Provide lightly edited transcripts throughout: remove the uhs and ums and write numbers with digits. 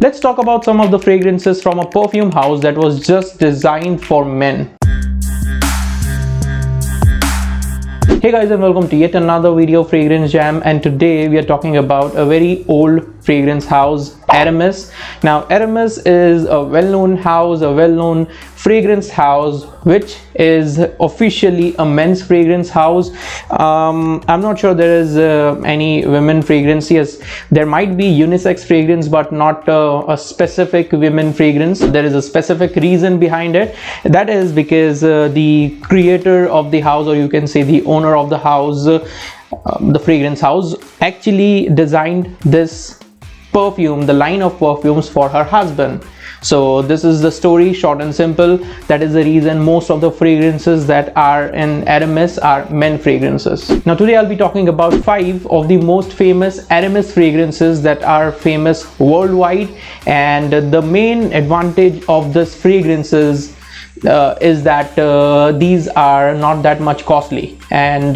Let's talk about some of the fragrances from a perfume house that was just designed for men. Hey guys, and welcome to yet another video of Fragrance Jam, and today we are talking about a very old fragrance house, Aramis. Now Aramis is a well-known house, a well-known fragrance house which is officially a men's fragrance house. I'm not sure there is any women fragrance. Yes, there might be unisex fragrance, but not a specific women fragrance. There is a specific reason behind it. That is because the creator of the house, or you can say the owner of the house, the fragrance house, actually designed this perfume, the line of perfumes, for her husband. So this is the story, short and simple. That is the reason most of the fragrances that are in Aramis are men fragrances. Now today I'll be talking about 5 of the most famous Aramis fragrances that are famous worldwide, and the main advantage of this fragrances is that these are not that much costly, and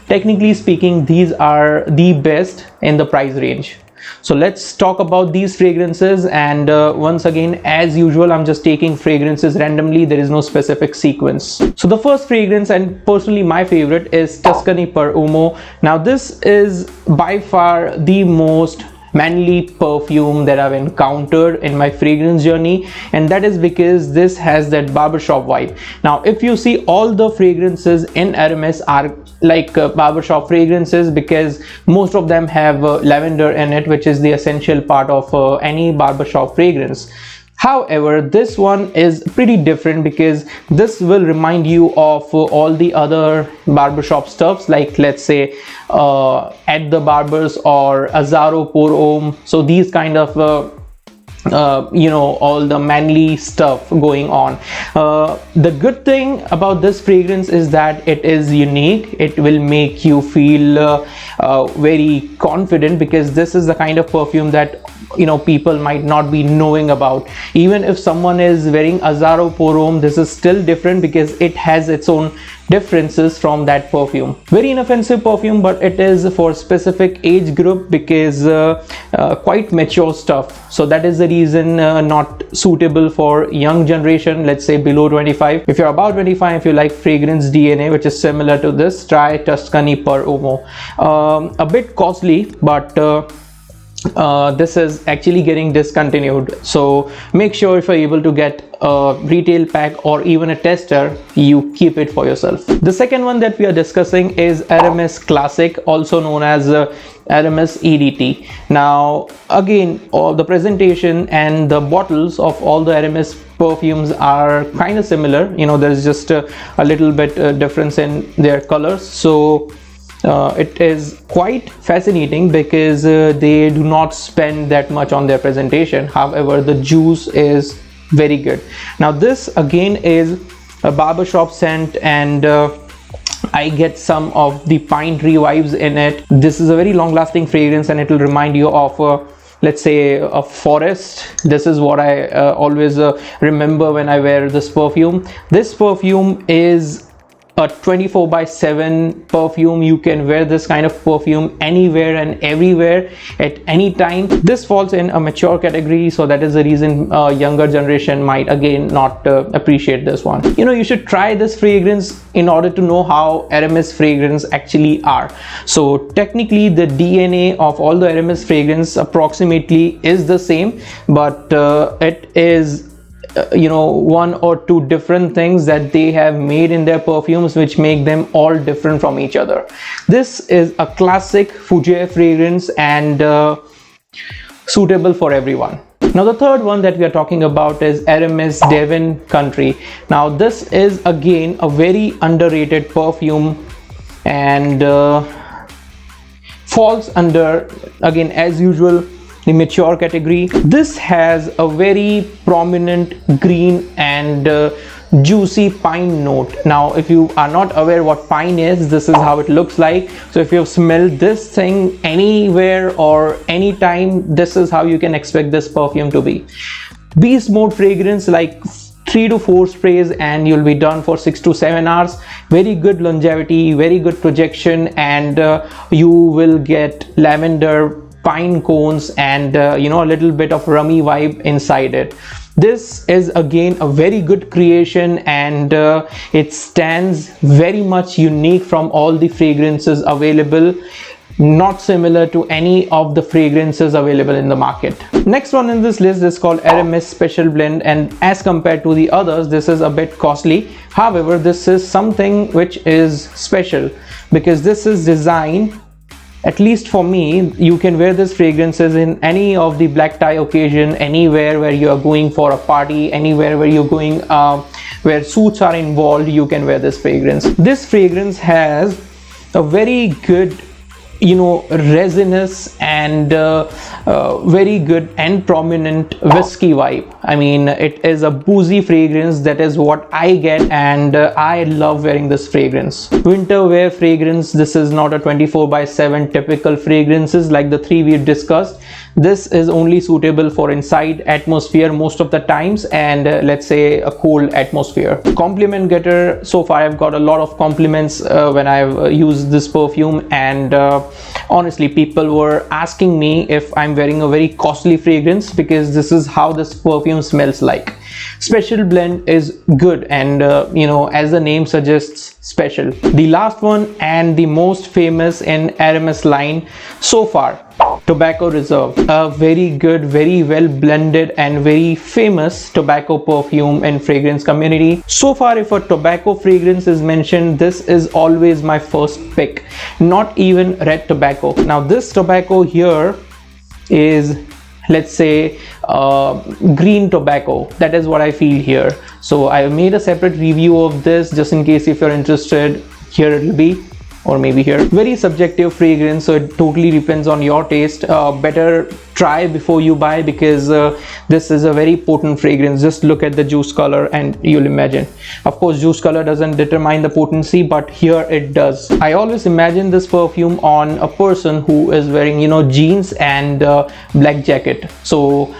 technically speaking these are the best in the price range. So let's talk about these fragrances, and once again, as usual, I'm just taking fragrances randomly. There is no specific sequence. So the first fragrance, and personally my favorite, is Tuscani Parumo. Now this is by far the most manly perfume that I've encountered in my fragrance journey, and that is because this has that barbershop vibe. Now if you see, all the fragrances in Aramis are like barbershop fragrances, because most of them have lavender in it, which is the essential part of any barbershop fragrance. However, this one is pretty different because this will remind you of all the other barbershop stuffs, like let's say At the Barbers or Azaro Pour Homme. So these kind of all the manly stuff going on. The good thing about this fragrance is that it is unique. It will make you feel very confident, because this is the kind of perfume that people might not be knowing about. Even if someone is wearing Azaro Pour Homme, this is still different because it has its own differences from that perfume. Very inoffensive perfume, but it is for specific age group, because quite mature stuff. So that is the reason not suitable for young generation, let's say below 25. If you're about 25, if you like fragrance DNA, which is similar to this, try Tuscani Parumo. A bit costly, but this is actually getting discontinued, so make sure if you're able to get a retail pack or even a tester, you keep it for yourself. The second one that we are discussing is Aramis Classic, also known as Aramis EDT. Now again, all the presentation and the bottles of all the Aramis perfumes are kind of similar. There's just a little bit difference in their colors. So it is quite fascinating because they do not spend that much on their presentation. However, the juice is very good. Now this again is a barbershop scent, and I get some of the pine tree vibes in it. This is a very long lasting fragrance, and it will remind you of let's say a forest. This is what I always remember when I wear this perfume. This perfume is a 24/7 perfume. You can wear this kind of perfume anywhere and everywhere at any time. This falls in a mature category, so that is the reason younger generation might again not appreciate this one. You should try this fragrance in order to know how Aramis fragrance actually are. So technically the DNA of all the Aramis fragrance approximately is the same, but it is one or two different things that they have made in their perfumes, which make them all different from each other. This is a classic fougere fragrance and suitable for everyone. Now the third one that we are talking about is Aramis Devon Country. Now this is again a very underrated perfume, and falls under, again as usual, the mature category. This has a very prominent green and juicy pine note. Now if you are not aware what pine is, this is how it looks like. So if you've smelled this thing anywhere or anytime, this is how you can expect this perfume to be. Beast mode fragrance, like 3 to 4 sprays and you'll be done for 6 to 7 hours. Very good longevity, very good projection, and you will get lavender, pine cones and you know, a little bit of rummy vibe inside it. This is again a very good creation, and it stands very much unique from all the fragrances available, not similar to any of the fragrances available in the market. Next one in this list is called RMS Special Blend, and as compared to the others, this is a bit costly. However, this is something which is special because this is designed, at least for me, you can wear this fragrances in any of the black tie occasion, anywhere where you are going for a party, anywhere where you're going where suits are involved, you can wear this fragrance. This fragrance has a very good, you know, resinous and very good and prominent whiskey vibe. I mean, it is a boozy fragrance. That is what I get, and I love wearing this fragrance. Winter wear fragrance. This is not a 24/7 typical fragrances like the three we've discussed. This is only suitable for inside atmosphere most of the times, and let's say a cold atmosphere. Compliment getter. So far I've got a lot of compliments when I've used this perfume, and honestly, people were asking me if I'm wearing a very costly fragrance, because this is how this perfume smells like. Special blend is good, and you know, as the name suggests, special. The last one and the most famous in Aramis line so far, Tobacco Reserve, a very good, very well blended and very famous tobacco perfume and fragrance community. So far, if a tobacco fragrance is mentioned, this is always my first pick, not even red tobacco. Now this tobacco here is, let's say, green tobacco. That is what I feel here. So I made a separate review of this just in case if you're interested. Here it will be, or maybe here. Very subjective fragrance, so it totally depends on your taste. Better try before you buy, because this is a very potent fragrance. Just look at the juice color and you'll imagine. Of course, juice color doesn't determine the potency, but here it does. I always imagine this perfume on a person who is wearing, you know, jeans and black jacket. So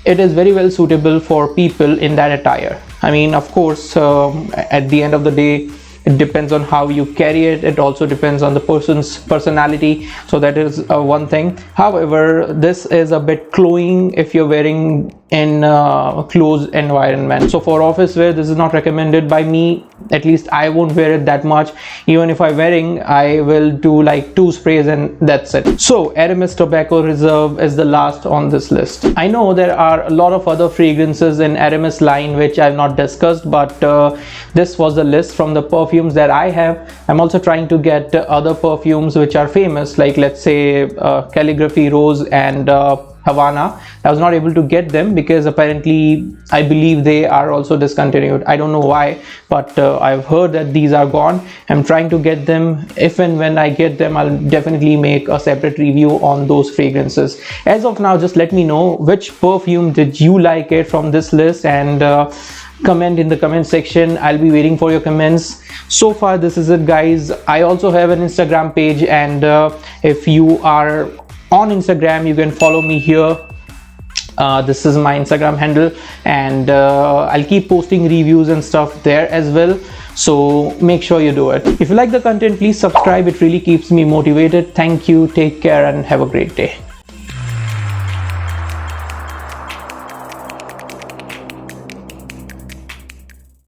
it is very well suitable for people in that attire. I mean, of course, at the end of the day, it depends on how you carry it. It also depends on the person's personality, so that is one thing. However, this is a bit cloying if you're wearing in a closed environment. So for office wear, this is not recommended by me. At least I won't wear it that much. Even if I'm wearing, I will do like 2 sprays and that's it. So Aramis Tobacco Reserve is the last on this list. I know there are a lot of other fragrances in Aramis line which I've not discussed, but this was the list from the perfumes that I have. I'm also trying to get other perfumes which are famous, like let's say Calligraphy Rose and Havana. I was not able to get them because apparently I believe they are also discontinued. I don't know why, but I've heard that these are gone. I'm trying to get them. If and when I get them, I'll definitely make a separate review on those fragrances. As of now, just let me know which perfume did you like it from this list, and comment in the comment section. I'll be waiting for your comments. So far, this is it, guys. I also have an Instagram page, and if you are on Instagram, you can follow me here. This is my Instagram handle, and I'll keep posting reviews and stuff there as well, so make sure you do it. If you like the content, please subscribe. It really keeps me motivated. Thank you, take care, and have a great day.